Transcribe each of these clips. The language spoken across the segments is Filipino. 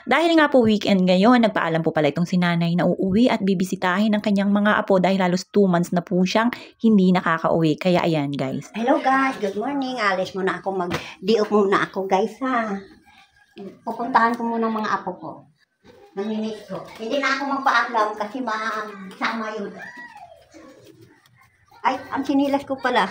Dahil nga po weekend ngayon, nagpaalam po pala itong si nanay na uuwi at bibisitahin ng kanyang mga apo dahil halos 2 months na po siyang hindi nakakauwi. Kaya ayan guys. Hello guys, good morning. Alis muna ako mag-diop muna ako guys ha. Pupuntahan ko muna mga apo ko. Naminis ko. Hindi na ako magpaalam kasi masama yun. Ay, ang sinilas ko pala.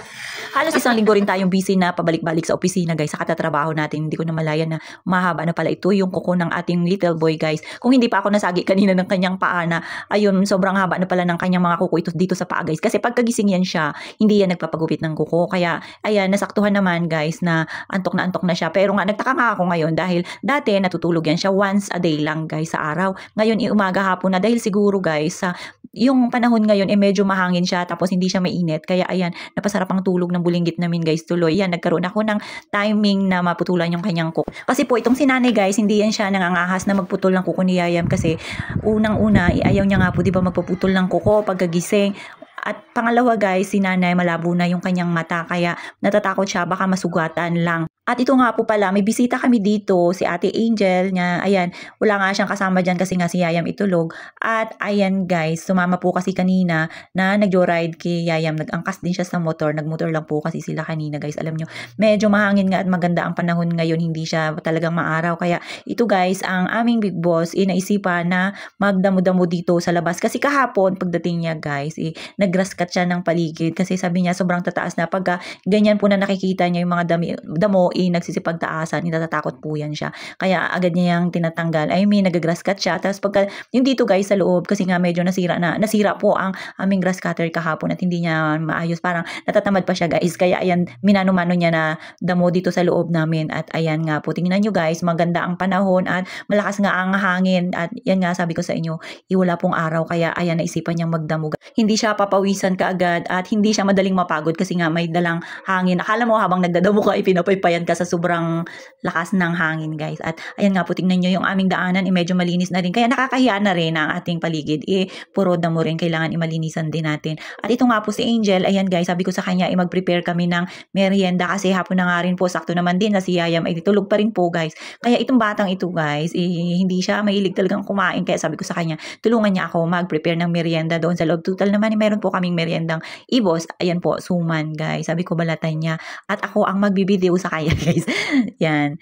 Halos 1 linggo rin tayong busy na pabalik-balik sa opisina guys, sa katatrabaho natin. Hindi ko na malayan na mahaba na pala ito yung kuko ng ating little boy guys. Kung hindi pa ako nasagi kanina ng kanyang paa na, ayun, sobrang haba na pala ng kanyang mga kuko ito dito sa paa guys. Kasi pagkagising yan siya, hindi yan nagpapagupit ng kuko. Kaya, ayan, nasaktuhan naman guys na antok na siya. Pero nga, nagtaka nga ako ngayon dahil dati natutulog yan siya once a day lang guys sa araw. Ngayon, umaga hapon na dahil siguro guys, sa yung panahon ngayon medyo mahangin siya tapos hindi siya mainit. Kaya ayan, napasarap ang tulog ng bulinggit namin guys tuloy. Yan, nagkaroon ako ng timing na maputulan yung kanyang kuko. Kasi po itong si nanay guys, hindi yan siya nangangahas na magputol ng kuko ni Yayam kasi unang-una, ayaw niya nga po diba magpuputol ng kuko pagkagising. At pangalawa guys, si nanay malabo na yung kanyang mata kaya natatakot siya baka masugatan lang. At ito nga po pala, may bisita kami dito, si Ate Angel niya. Ayan, wala nga siyang kasama dyan kasi nga si Yayam itulog. At ayan guys, sumama po kasi kanina na nag-joyride kay Yayam. Nag-angkas din siya sa motor. Nagmotor lang po kasi sila kanina guys. Alam nyo, medyo mahangin nga at maganda ang panahon ngayon. Hindi siya talagang maaraw. Kaya ito guys, ang aming big boss, naisipan na magdamo-damo dito sa labas. Kasi kahapon, pagdating niya guys, nag-grass cut siya ng paligid. Kasi sabi niya, sobrang tataas na. Pagka ganyan po na nakikita niya yung mga damo, nagsisipagtaasan, natatakot po yan siya. Kaya agad niya yung tinatanggal. I mean, nag-grass cut siya. Tapos pagka, yung dito guys sa loob, kasi nga medyo nasira po ang aming grass cutter kahapon at hindi niya maayos. Parang natatamad pa siya guys. Kaya ayan, minano-mano niya na damo dito sa loob namin. At ayan nga po, tingnan nyo guys, maganda ang panahon at malakas nga ang hangin. At yan nga, sabi ko sa inyo, wala pong araw. Kaya ayan, naisipan niyang magdamo. Hindi siya papawisan kaagad at hindi siya madaling mapagod kasi nga may dalang hangin. Akala mo habang nagdadamo ka, pinapaypayan ka sa sobrang lakas ng hangin guys. At ayan nga po, tingnan nyo yung aming daanan, medyo malinis na rin. Kaya nakakahiya na rin ang ating paligid. Puro damo rin, kailangan malinisan din natin. At ito nga po si Angel, ayan guys, sabi ko sa kanya, mag-prepare kami ng merienda kasi hapon na nga rin po, sakto naman din na si Yayam ay tulog pa rin po guys. Kaya itong batang ito guys, hindi siya mahilig talagang kumain. Kaya sabi ko sa kanya, tulungan niya ako mag-prepare ng merienda doon sa loob. Total naman, meron po kaming meriendang ibos. Ayan po, suman guys. Sabi ko balatan niya. At ako ang magbibideo sa kanya guys. Yan.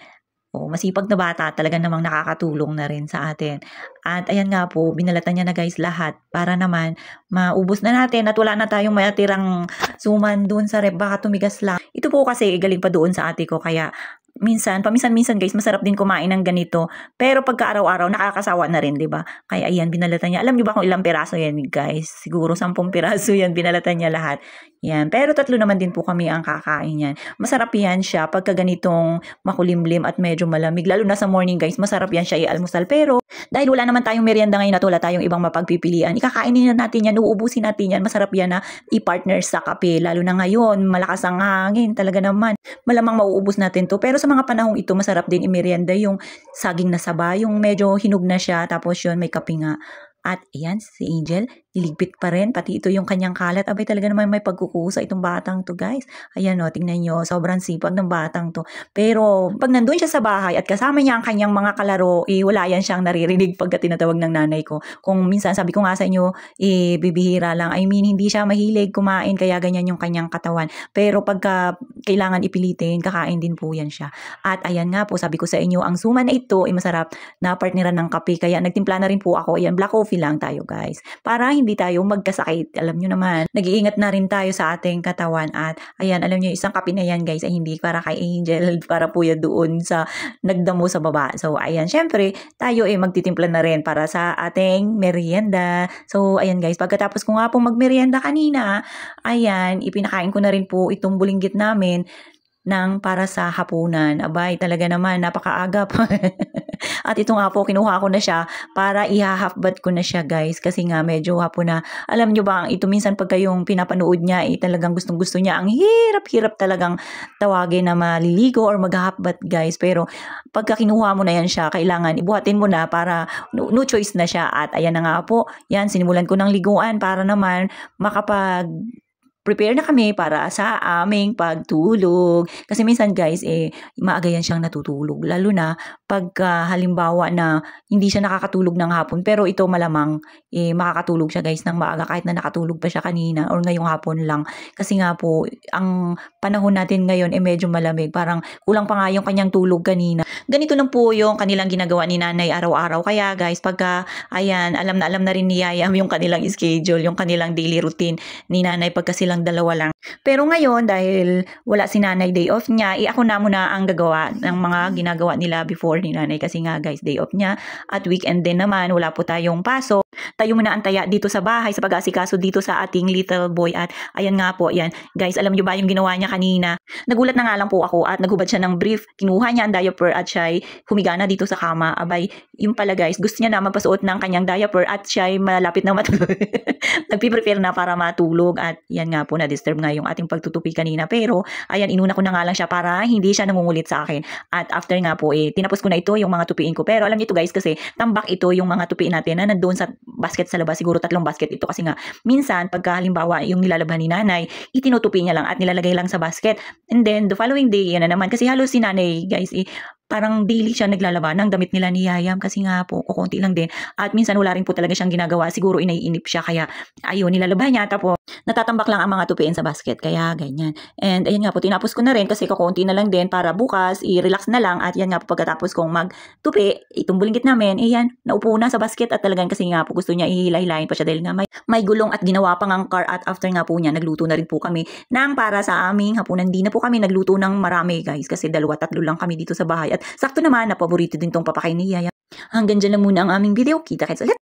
Masipag na bata, talaga namang nakakatulong na rin sa atin. At ayan nga po, binalatan niya na guys lahat para naman maubos na natin at wala na tayong matirang suman doon sa rep, baka tumigas lang. Ito po kasi galing pa doon sa ate ko, kaya paminsan-minsan guys, masarap din kumain ng ganito. Pero pagka araw-araw, nakakasawa na rin, di ba? Kaya ayan, binalatan niya. Alam niyo ba kung ilang piraso yan guys? Siguro 10 piraso yan, binalatan niya lahat. Yan. Pero 3 naman din po kami ang kakain yan. Masarap yan siya pagka ganitong makulimlim at medyo malamig. Lalo na sa morning guys, masarap yan siya i-almusal. Pero dahil wala naman tayong merienda ngayon at wala tayong ibang mapagpipilian, ikakainin na natin yan, uubusin natin yan. Masarap yan na i-partner sa kape. Lalo na ngayon, malakas ang hangin. Talaga naman, malamang mauubos natin to. Pero sa mga panahong ito, masarap din i-merienda yung saging na saba, yung medyo hinug na siya, tapos yun, may kape nga. At ayan, si Angel, niligpit pa rin, pati ito yung kanyang kalat. Abay, talaga naman may pagkukusa itong batang to guys. Ayan o, tingnan nyo, sobrang sipag ng batang to. Pero pag nandun siya sa bahay at kasama niya ang kanyang mga kalaro, wala yan siyang naririnig pagka tinatawag ng nanay ko. Kung minsan, sabi ko nga sa inyo, bibihira lang. I mean, hindi siya mahilig kumain, kaya ganyan yung kanyang katawan. Pero pagka kailangan ipilitin, kakain din po yan siya. At ayan nga po, sabi ko sa inyo, ang suman na ito ay masarap na partneran ng kape. Kaya nagtimpla na rin po ako. Ayan, black coffee lang tayo guys. Para hindi tayo magkasakit. Alam nyo naman, nag-iingat na rin tayo sa ating katawan. At ayan, alam nyo, isang kape na yan guys ay hindi para kay Angel, para po yan doon sa nagdamo sa baba. So ayan, syempre, tayo magtitimpla na rin para sa ating merienda. So ayan guys, pagkatapos ko nga po magmerienda kanina, ayan, ipinakain ko na rin po itong bulinggit namin ng para sa hapunan. Abay, talaga naman, napakaagap. At ito nga po, kinuha ko na siya para iha-half-bath ko na siya guys. Kasi nga medyo hapon na. Alam nyo ba, ito minsan pagka yung pinapanood niya, talagang gustong-gusto niya. Ang hirap-hirap talagang tawagin na maliligo or mag-half-bath guys. Pero pagka kinuha mo na yan siya, kailangan ibuhatin mo na para no choice na siya. At ayan na nga po, yan, sinimulan ko ng liguan para naman prepare na kami para sa aming pagtulog. Kasi minsan guys, maaga yan siyang natutulog. Lalo na pagka halimbawa na hindi siya nakakatulog ng hapon. Pero ito malamang, makakatulog siya guys ng maaga kahit na nakatulog pa siya kanina or ngayong hapon lang. Kasi nga po, ang panahon natin ngayon medyo malamig. Parang kulang pa nga yung kanyang tulog kanina. Ganito lang po yung kanilang ginagawa ni nanay araw-araw. Kaya guys, pagka, ayan, alam na rin ni Yayam yung kanilang schedule, yung kanilang daily routine ni nanay pagka silang dalawa lang. Pero ngayon, dahil wala si nanay, day off niya, ako na muna ang gagawa ng mga ginagawa nila before ni nanay. Kasi nga guys, day off niya at weekend din naman, wala po tayong pasok. Tayo muna ang taya dito sa bahay sa pag-aasikaso dito sa ating little boy. At ayan nga po, yan. Guys, alam nyo ba yung ginawa niya kanina? Nagulat na nga lang po ako at naghubad siya ng brief. Kinuha niya ang diaper at siya'y humiga na dito sa kama. Abay, yung pala guys, gusto niya na magpasuot ng kanyang diaper at siya'y malapit na matulog. Nagpiprepare na para matulog at yan nga po, na-disturb nga yung ating pagtutupi kanina. Pero, ayan, inuna ko na nga lang siya para hindi siya nangungulit sa akin. At after nga po, tinapos ko na ito yung mga tupiin ko. Pero alam niyo guys, kasi tambak ito yung mga tupiin natin na nandoon sa basket sa labas. Siguro 3 basket ito kasi nga, minsan, pagka halimbawa yung nilalabhan ni nanay, itinutupi niya lang at nilalagay lang sa basket. And then, the following day, yan na naman. Kasi halos si nanay, guys, parang daily siya naglalaba ng damit nila ni Yayam kasi nga po, kukunti lang din. At minsan wala rin po talaga siyang ginagawa. Siguro inaiinip siya kaya ayun, nilalaba niya. Tapos natatambak lang ang mga tupiin sa basket. Kaya ganyan. And ayan nga po, tinapos ko na rin kasi kukunti na lang din para bukas, i-relax na lang. At yan nga po, pagkatapos kong magtupi, itong bulinggit namin, yan, naupo na sa basket. At talagang kasi nga po gusto niya ihila-hilahin pa siya dahil nga may gulong at ginawa pang ang car. At after nga po niya, nagluto na rin po kami ng para sa aming hapunan. Di na po kami nagluto ng marami guys kasi 2-3 lang kami dito sa bahay. At sakto naman na paborito din tong papakain ni Yaya. Hanggang dyan lang muna ang aming video. Kita-kits ulit.